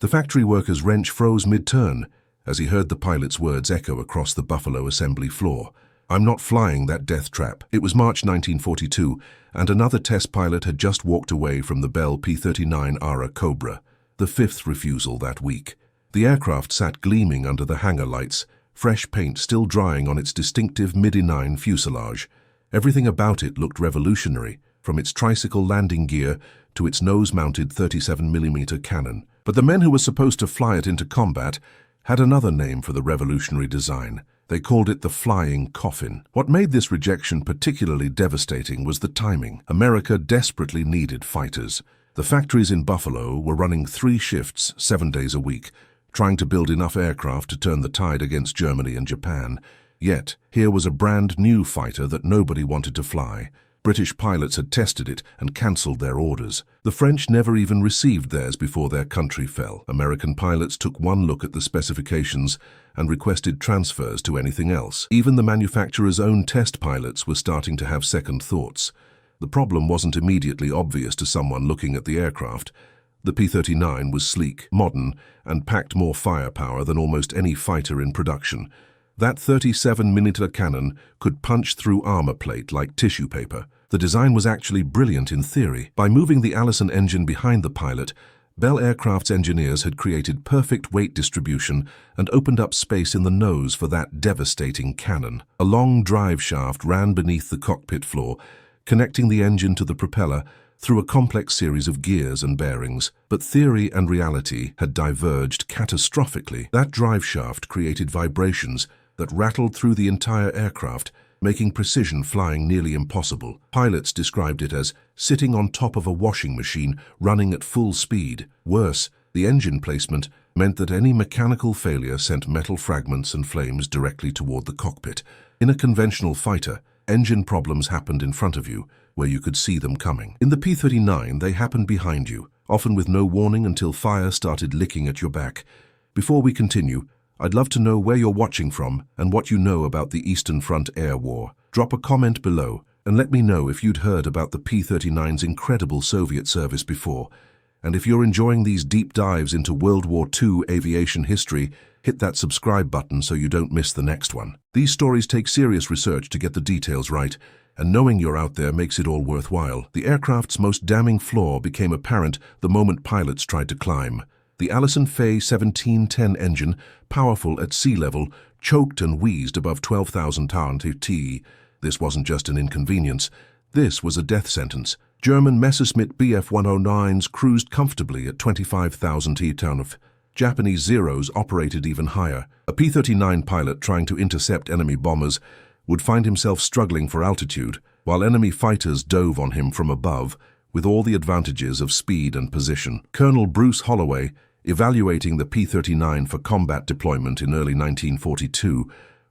The factory worker's wrench froze mid-turn as he heard the pilot's words echo across the Buffalo assembly floor. "I'm not flying that death trap." It was March 1942, and another test pilot had just walked away from the Bell P-39 ARA Cobra, the fifth refusal that week. The aircraft sat gleaming under the hangar lights, fresh paint still drying on its distinctive mid-9 fuselage. Everything about it looked revolutionary, from its tricycle landing gear to its nose-mounted 37mm cannon. But the men who were supposed to fly it into combat had another name for the revolutionary design. They called it the Flying Coffin. What made this rejection particularly devastating was the timing. America desperately needed fighters. The factories in Buffalo were running 3 shifts, 7 days a week, trying to build enough aircraft to turn the tide against Germany and Japan. Yet, here was a brand new fighter that nobody wanted to fly. British pilots had tested it and cancelled their orders. The French never even received theirs before their country fell. American pilots took one look at the specifications and requested transfers to anything else. Even the manufacturer's own test pilots were starting to have second thoughts. The problem wasn't immediately obvious to someone looking at the aircraft. The P-39 was sleek, modern, and packed more firepower than almost any fighter in production. That 37mm cannon could punch through armor plate like tissue paper. The design was actually brilliant in theory. By moving the Allison engine behind the pilot, Bell Aircraft's engineers had created perfect weight distribution and opened up space in the nose for that devastating cannon. A long drive shaft ran beneath the cockpit floor, connecting the engine to the propeller through a complex series of gears and bearings. But theory and reality had diverged catastrophically. That drive shaft created vibrations that rattled through the entire aircraft, making precision flying nearly impossible. Pilots described it as sitting on top of a washing machine running at full speed. Worse, the engine placement meant that any mechanical failure sent metal fragments and flames directly toward the cockpit. In a conventional fighter, engine problems happened in front of you, where you could see them coming. In the P-39, they happened behind you, often with no warning until fire started licking at your back. Before we continue, I'd love to know where you're watching from and what you know about the Eastern Front Air War. Drop a comment below and let me know if you'd heard about the P-39's incredible Soviet service before. And if you're enjoying these deep dives into World War II aviation history, hit that subscribe button so you don't miss the next one. These stories take serious research to get the details right, and knowing you're out there makes it all worthwhile. The aircraft's most damning flaw became apparent the moment pilots tried to climb. The Allison Faye 1710 engine, powerful at sea level, choked and wheezed above 12,000 ft. This wasn't just an inconvenience. This was a death sentence. German Messerschmitt Bf-109s cruised comfortably at 25,000 ft. Japanese Zeros operated even higher. A P-39 pilot trying to intercept enemy bombers would find himself struggling for altitude, while enemy fighters dove on him from above, with all the advantages of speed and position. Colonel Bruce Holloway, evaluating the P-39 for combat deployment in early 1942,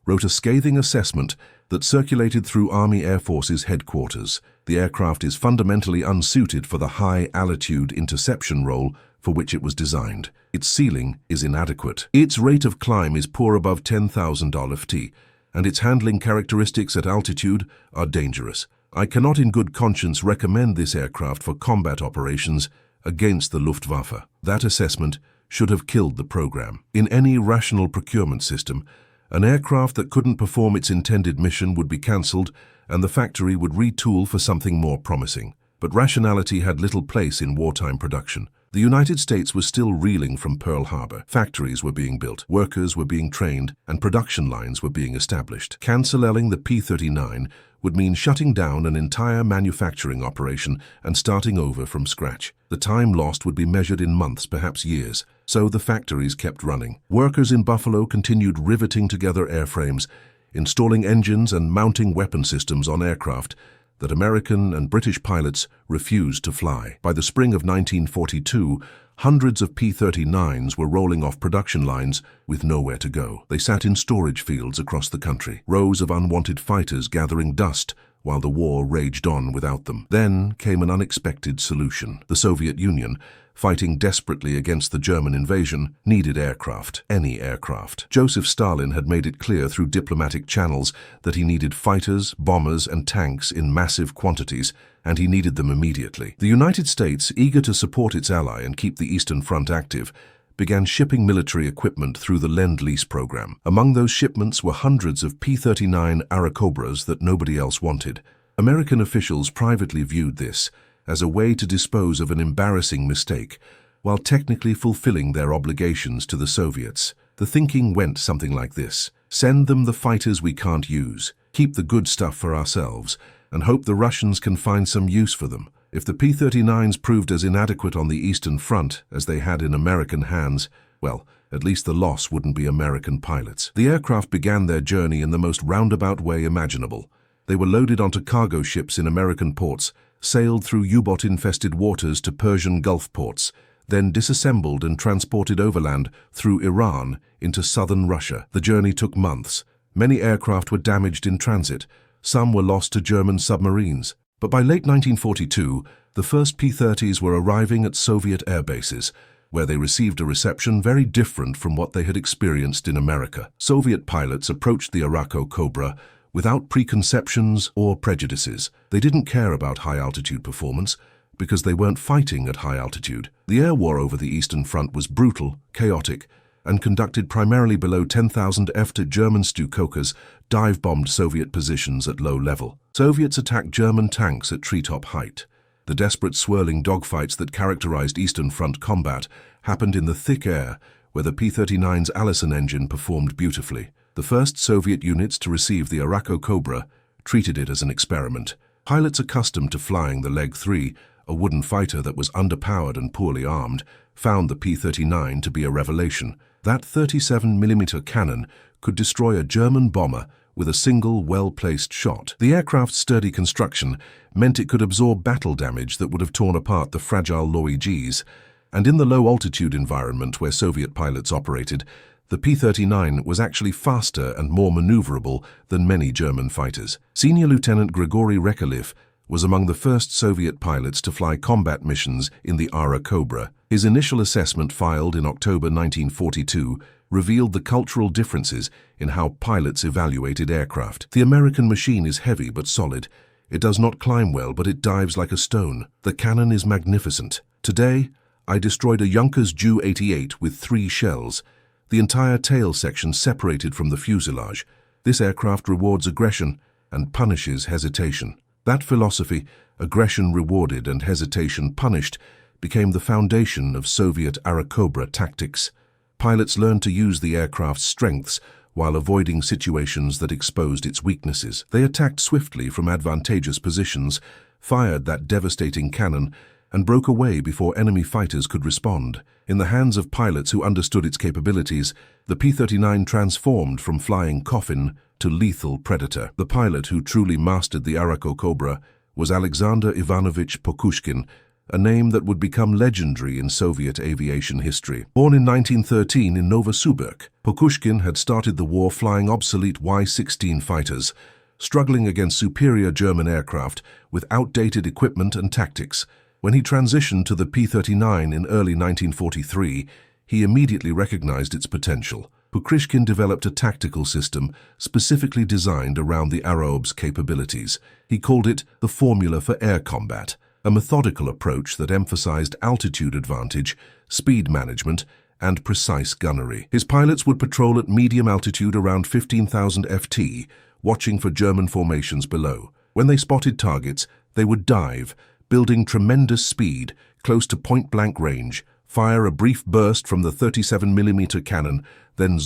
wrote a scathing assessment that circulated through Army Air Force's headquarters. The aircraft is fundamentally unsuited for the high-altitude interception role for which it was designed. Its ceiling is inadequate. Its rate of climb is poor above 10,000 ft, and its handling characteristics at altitude are dangerous. I cannot in good conscience recommend this aircraft for combat operations against the Luftwaffe. That assessment should have killed the program. In any rational procurement system, an aircraft that couldn't perform its intended mission would be cancelled and the factory would retool for something more promising. But rationality had little place in wartime production. The United States was still reeling from Pearl Harbor. Factories were being built, workers were being trained, and production lines were being established. Cancelling the P-39 would mean shutting down an entire manufacturing operation and starting over from scratch. The time lost would be measured in months, perhaps years. So the factories kept running. Workers in Buffalo continued riveting together airframes, installing engines and mounting weapon systems on aircraft that American and British pilots refused to fly. By the spring of 1942, hundreds of P-39s were rolling off production lines with nowhere to go. They sat in storage fields across the country, rows of unwanted fighters gathering dust while the war raged on without them. Then came an unexpected solution. The Soviet Union, fighting desperately against the German invasion, needed aircraft, any aircraft. Joseph Stalin had made it clear through diplomatic channels that he needed fighters, bombers, and tanks in massive quantities, and he needed them immediately. The United States, eager to support its ally and keep the Eastern Front active, began shipping military equipment through the Lend-Lease program. Among those shipments were hundreds of P-39 Airacobras that nobody else wanted. American officials privately viewed this as a way to dispose of an embarrassing mistake, while technically fulfilling their obligations to the Soviets. The thinking went something like this: send them the fighters we can't use, keep the good stuff for ourselves, and hope the Russians can find some use for them. If the P-39s proved as inadequate on the Eastern Front as they had in American hands, well, at least the loss wouldn't be American pilots. The aircraft began their journey in the most roundabout way imaginable. They were loaded onto cargo ships in American ports, sailed through U-boat-infested waters to Persian Gulf ports, then disassembled and transported overland through Iran into southern Russia. The journey took months. Many aircraft were damaged in transit. Some were lost to German submarines. But by late 1942, the first P-30s were arriving at Soviet air bases, where they received a reception very different from what they had experienced in America. Soviet pilots approached the Airacobra without preconceptions or prejudices. They didn't care about high-altitude performance because they weren't fighting at high altitude. The air war over the Eastern Front was brutal, chaotic, and conducted primarily below 10,000 ft. German Stukas dive-bombed Soviet positions at low level. Soviets attacked German tanks at treetop height. The desperate swirling dogfights that characterized Eastern Front combat happened in the thick air, where the P-39's Allison engine performed beautifully. The first Soviet units to receive the Airacobra treated it as an experiment. Pilots accustomed to flying the Leg-3, a wooden fighter that was underpowered and poorly armed, found the P-39 to be a revelation. That 37mm cannon could destroy a German bomber with a single, well-placed shot. The aircraft's sturdy construction meant it could absorb battle damage that would have torn apart the fragile Loy-Gs, and in the low-altitude environment where Soviet pilots operated, the P-39 was actually faster and more maneuverable than many German fighters. Senior Lieutenant Grigory Rekhaliev was among the first Soviet pilots to fly combat missions in the Airacobra. His initial assessment, filed in October 1942, revealed the cultural differences in how pilots evaluated aircraft. The American machine is heavy but solid. It does not climb well, but it dives like a stone. The cannon is magnificent. Today, I destroyed a Junkers Ju-88 with 3 shells. The entire tail section separated from the fuselage. This aircraft rewards aggression and punishes hesitation. That philosophy, aggression rewarded and hesitation punished, became the foundation of Soviet Airacobra tactics. Pilots learned to use the aircraft's strengths while avoiding situations that exposed its weaknesses. They attacked swiftly from advantageous positions, fired that devastating cannon, and broke away before enemy fighters could respond. In the hands of pilots who understood its capabilities, the P-39 transformed from flying coffin to lethal predator. The pilot who truly mastered the Airacobra was Alexander Ivanovich Pokushkin, a name that would become legendary in Soviet aviation history. Born in 1913 in Novosibirsk, Pokushkin had started the war flying obsolete Y-16 fighters, struggling against superior German aircraft with outdated equipment and tactics. When he transitioned to the P-39 in early 1943, he immediately recognized its potential. Pokushkin developed a tactical system specifically designed around the Airacob's capabilities. He called it the Formula for Air Combat, a methodical approach that emphasized altitude advantage, speed management, and precise gunnery. His pilots would patrol at medium altitude around 15,000 ft, watching for German formations below. When they spotted targets, they would dive, building tremendous speed, close to point-blank range, fire a brief burst from the 37mm cannon, then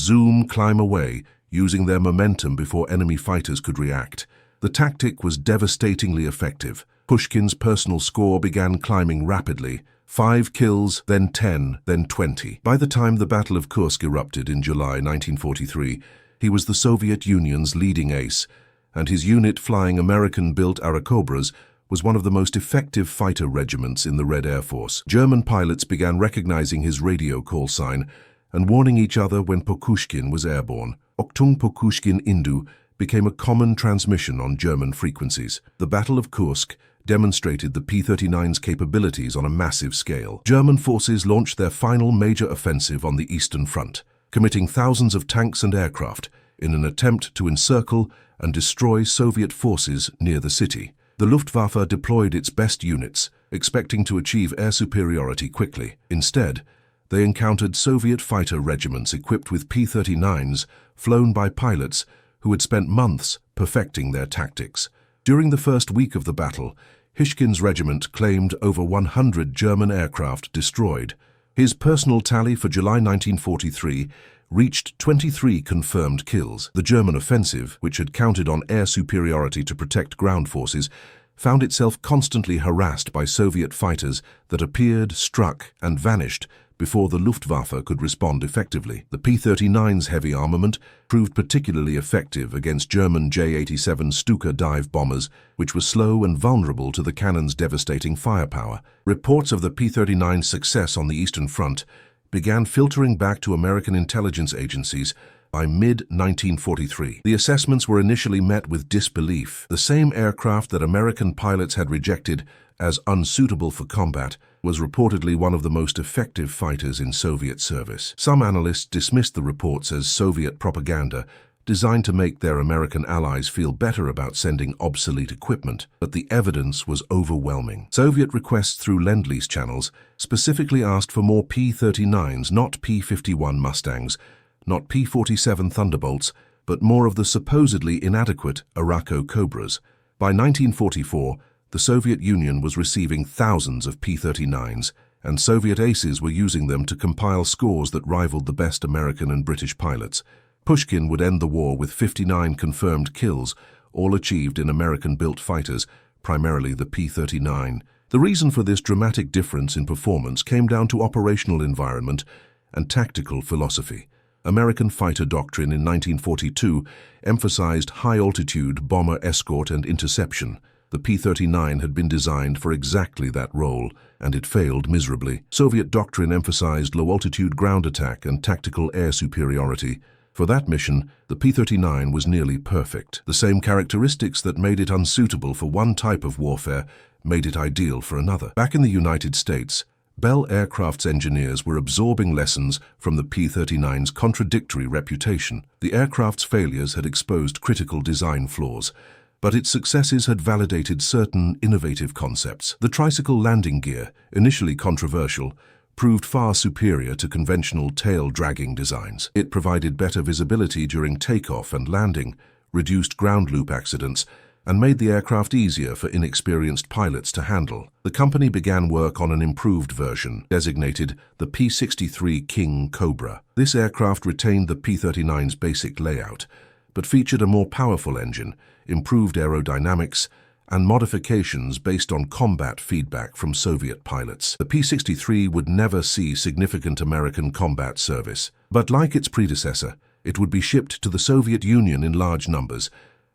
climb away, using their momentum before enemy fighters could react. The tactic was devastatingly effective. Pushkin's personal score began climbing rapidly. 5 kills, then 10, then 20. By the time the Battle of Kursk erupted in July 1943, he was the Soviet Union's leading ace, and his unit flying American-built Airacobras was one of the most effective fighter regiments in the Red Air Force. German pilots began recognizing his radio call sign and warning each other when Pokushkin was airborne. Oktung Pokushkin Indu became a common transmission on German frequencies. The Battle of Kursk demonstrated the P-39's capabilities on a massive scale. German forces launched their final major offensive on the Eastern Front, committing thousands of tanks and aircraft in an attempt to encircle and destroy Soviet forces near the city. The Luftwaffe deployed its best units, expecting to achieve air superiority quickly. Instead, they encountered Soviet fighter regiments equipped with P-39s, flown by pilots who had spent months perfecting their tactics. During the first week of the battle, Hishkin's regiment claimed over 100 German aircraft destroyed. His personal tally for July 1943 reached 23 confirmed kills. The German offensive, which had counted on air superiority to protect ground forces, found itself constantly harassed by Soviet fighters that appeared, struck, and vanished before the Luftwaffe could respond effectively. The P-39's heavy armament proved particularly effective against German J-87 Stuka dive bombers, which were slow and vulnerable to the cannon's devastating firepower. Reports of the P-39's success on the Eastern Front began filtering back to American intelligence agencies by mid-1943. The assessments were initially met with disbelief. The same aircraft that American pilots had rejected as unsuitable for combat was reportedly one of the most effective fighters in Soviet service. Some analysts dismissed the reports as Soviet propaganda designed to make their American allies feel better about sending obsolete equipment, but the evidence was overwhelming. Soviet requests through Lend-Lease channels specifically asked for more P-39s, not P-51 Mustangs, not P-47 Thunderbolts, but more of the supposedly inadequate Arakko Cobras. By 1944, the Soviet Union was receiving thousands of P-39s, and Soviet aces were using them to compile scores that rivaled the best American and British pilots. Pushkin would end the war with 59 confirmed kills, all achieved in American-built fighters, primarily the P-39. The reason for this dramatic difference in performance came down to operational environment and tactical philosophy. American fighter doctrine in 1942 emphasized high-altitude bomber escort and interception. The P-39 had been designed for exactly that role, and it failed miserably. Soviet doctrine emphasized low-altitude ground attack and tactical air superiority. For that mission, the P-39 was nearly perfect. The same characteristics that made it unsuitable for one type of warfare made it ideal for another. Back in the United States, Bell Aircraft's engineers were absorbing lessons from the P-39's contradictory reputation. The aircraft's failures had exposed critical design flaws, but its successes had validated certain innovative concepts. The tricycle landing gear, initially controversial, proved far superior to conventional tail-dragging designs. It provided better visibility during takeoff and landing, reduced ground loop accidents, and made the aircraft easier for inexperienced pilots to handle. The company began work on an improved version, designated the P-63 King Cobra. This aircraft retained the P-39's basic layout, but featured a more powerful engine, improved aerodynamics, and modifications based on combat feedback from Soviet pilots. The P-63 would never see significant American combat service, but like its predecessor, it would be shipped to the Soviet Union in large numbers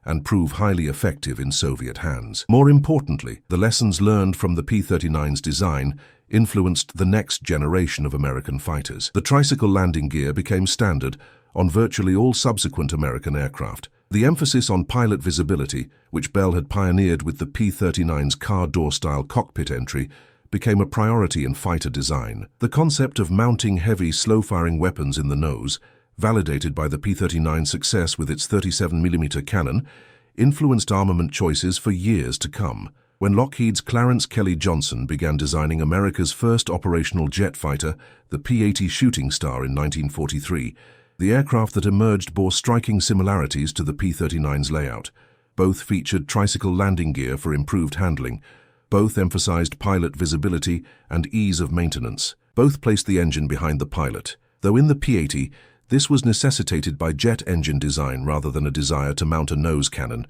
and prove highly effective in Soviet hands. More importantly, the lessons learned from the P-39's design influenced the next generation of American fighters. The tricycle landing gear became standard on virtually all subsequent American aircraft. The emphasis on pilot visibility, which Bell had pioneered with the P-39's car door-style cockpit entry, became a priority in fighter design. The concept of mounting heavy, slow-firing weapons in the nose, validated by the P-39's success with its 37mm cannon, influenced armament choices for years to come. When Lockheed's Clarence Kelly Johnson began designing America's first operational jet fighter, the P-80 Shooting Star in 1943, the aircraft that emerged bore striking similarities to the P-39's layout. Both featured tricycle landing gear for improved handling. Both emphasized pilot visibility and ease of maintenance. Both placed the engine behind the pilot. Though in the P-80, this was necessitated by jet engine design rather than a desire to mount a nose cannon.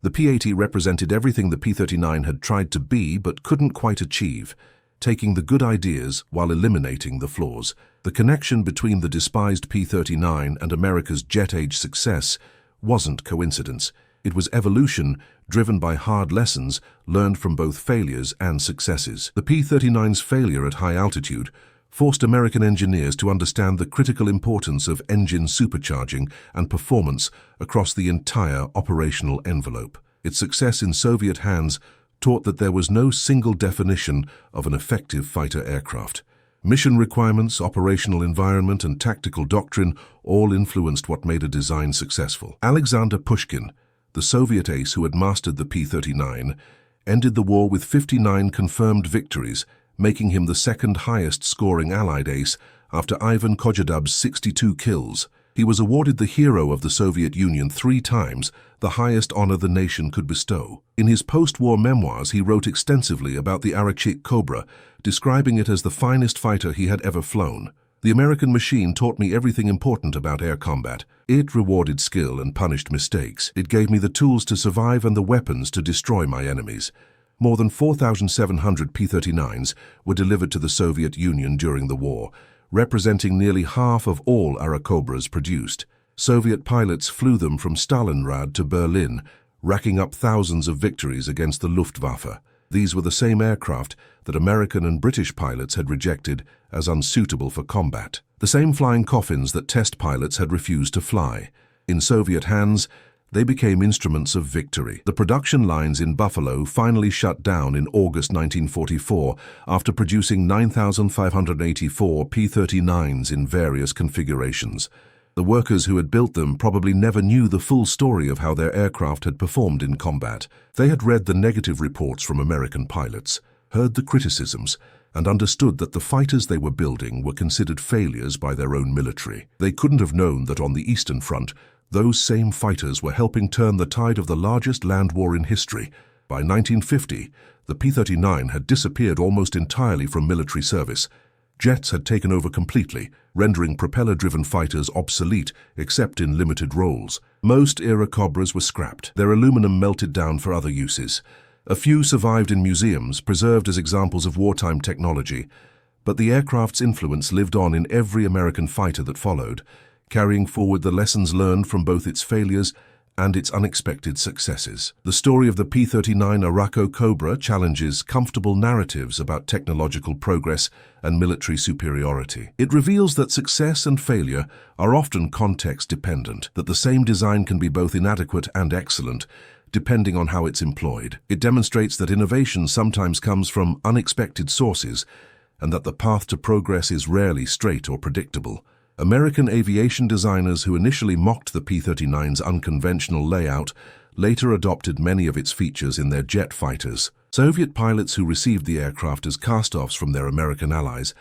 The P-80 represented everything the P-39 had tried to be but couldn't quite achieve, taking the good ideas while eliminating the flaws. The connection between the despised P-39 and America's jet-age success wasn't coincidence. It was evolution driven by hard lessons learned from both failures and successes. The P-39's failure at high altitude forced American engineers to understand the critical importance of engine supercharging and performance across the entire operational envelope. Its success in Soviet hands taught that there was no single definition of an effective fighter aircraft. Mission requirements, operational environment, and tactical doctrine all influenced what made a design successful. Alexander Pushkin, the Soviet ace who had mastered the P-39, ended the war with 59 confirmed victories making him the second highest-scoring Allied ace after Ivan Kojedub's 62 kills. He was awarded the Hero of the Soviet Union 3 times, the highest honor the nation could bestow. In his post-war memoirs, he wrote extensively about the Arachik Cobra, describing it as the finest fighter he had ever flown. The American machine taught me everything important about air combat. It rewarded skill and punished mistakes. It gave me the tools to survive and the weapons to destroy my enemies. More than 4,700 P-39s were delivered to the Soviet Union during the war, representing nearly half of all Arakobras produced. Soviet pilots flew them from Stalingrad to Berlin, racking up thousands of victories against the Luftwaffe. These were the same aircraft that American and British pilots had rejected as unsuitable for combat. The same flying coffins that test pilots had refused to fly. In Soviet hands, they became instruments of victory. The production lines in Buffalo finally shut down in August 1944 after producing 9,584 P-39s in various configurations. The workers who had built them probably never knew the full story of how their aircraft had performed in combat. They had read the negative reports from American pilots, heard the criticisms, and understood that the fighters they were building were considered failures by their own military. They couldn't have known that on the Eastern Front, those same fighters were helping turn the tide of the largest land war in history. By 1950, the P-39 had disappeared almost entirely from military service. Jets had taken over completely, rendering propeller-driven fighters obsolete except in limited roles. Most Arakobras were scrapped, their aluminum melted down for other uses. A few survived in museums, preserved as examples of wartime technology, but the aircraft's influence lived on in every American fighter that followed, carrying forward the lessons learned from both its failures and its unexpected successes. The story of the P-39 Arakko Cobra challenges comfortable narratives about technological progress and military superiority. It reveals that success and failure are often context-dependent, that the same design can be both inadequate and excellent, depending on how it's employed. It demonstrates that innovation sometimes comes from unexpected sources, and that the path to progress is rarely straight or predictable. American aviation designers who initially mocked the P-39's unconventional layout later adopted many of its features in their jet fighters. Soviet pilots who received the aircraft as cast-offs from their American allies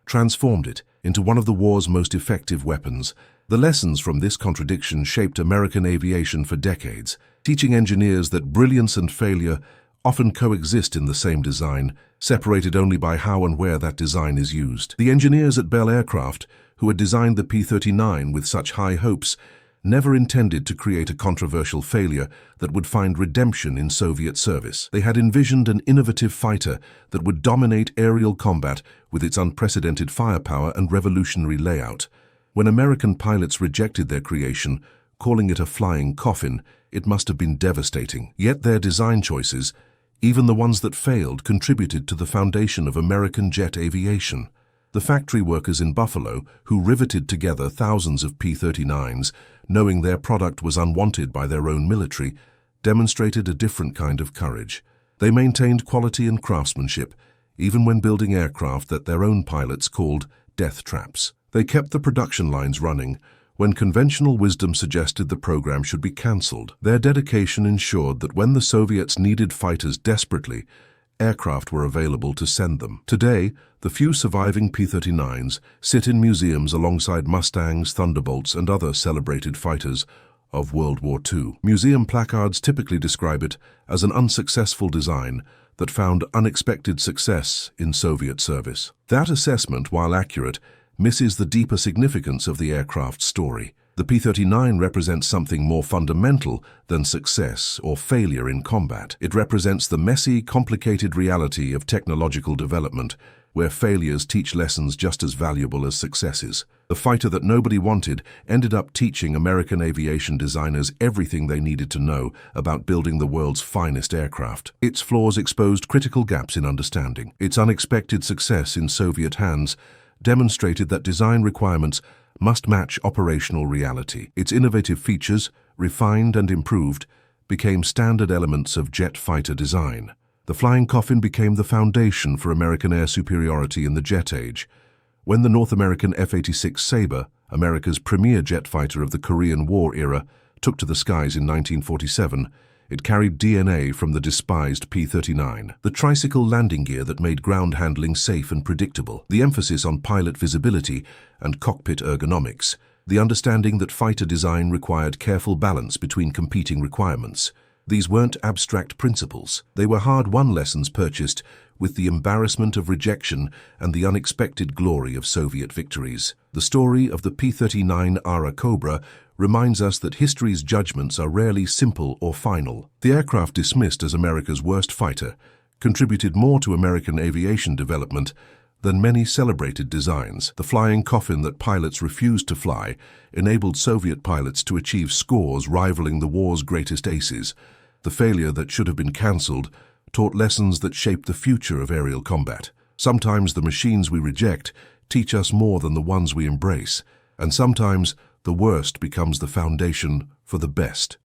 transformed it into one of the war's most effective weapons. The lessons from this contradiction shaped American aviation for decades, teaching engineers that brilliance and failure often coexist in the same design, separated only by how and where that design is used. The engineers at Bell Aircraft, who had designed the P-39 with such high hopes, never intended to create a controversial failure that would find redemption in Soviet service. They had envisioned an innovative fighter that would dominate aerial combat with its unprecedented firepower and revolutionary layout. When American pilots rejected their creation, calling it a flying coffin, it must have been devastating. Yet their design choices, even the ones that failed, contributed to the foundation of American jet aviation. The factory workers in Buffalo, who riveted together thousands of P-39s, knowing their product was unwanted by their own military, demonstrated a different kind of courage. They maintained quality and craftsmanship, even when building aircraft that their own pilots called death traps. They kept the production lines running when conventional wisdom suggested the program should be cancelled. Their dedication ensured that when the Soviets needed fighters desperately, aircraft were available to send them. Today, the few surviving P-39s sit in museums alongside Mustangs, Thunderbolts, and other celebrated fighters of World War II. Museum placards typically describe it as an unsuccessful design that found unexpected success in Soviet service. That assessment, while accurate, misses the deeper significance of the aircraft's story. The P-39 represents something more fundamental than success or failure in combat. It represents the messy, complicated reality of technological development, where failures teach lessons just as valuable as successes. The fighter that nobody wanted ended up teaching American aviation designers everything they needed to know about building the world's finest aircraft. Its flaws exposed critical gaps in understanding. Its unexpected success in Soviet hands demonstrated that design requirements must match operational reality. Its innovative features, refined and improved, became standard elements of jet fighter design. The flying coffin became the foundation for American air superiority in the jet age. When the North American F-86 Sabre, America's premier jet fighter of the Korean War era, took to the skies in 1947, It carried DNA from the despised P-39, the tricycle landing gear that made ground handling safe and predictable, the emphasis on pilot visibility and cockpit ergonomics, the understanding that fighter design required careful balance between competing requirements. These weren't abstract principles. They were hard-won lessons purchased with the embarrassment of rejection and the unexpected glory of Soviet victories. The story of the P-39 Airacobra reminds us that history's judgments are rarely simple or final. The aircraft, dismissed as America's worst fighter, contributed more to American aviation development than many celebrated designs. The flying coffin that pilots refused to fly enabled Soviet pilots to achieve scores rivaling the war's greatest aces. The failure that should have been cancelled taught lessons that shaped the future of aerial combat. Sometimes the machines we reject teach us more than the ones we embrace, and sometimes the worst becomes the foundation for the best.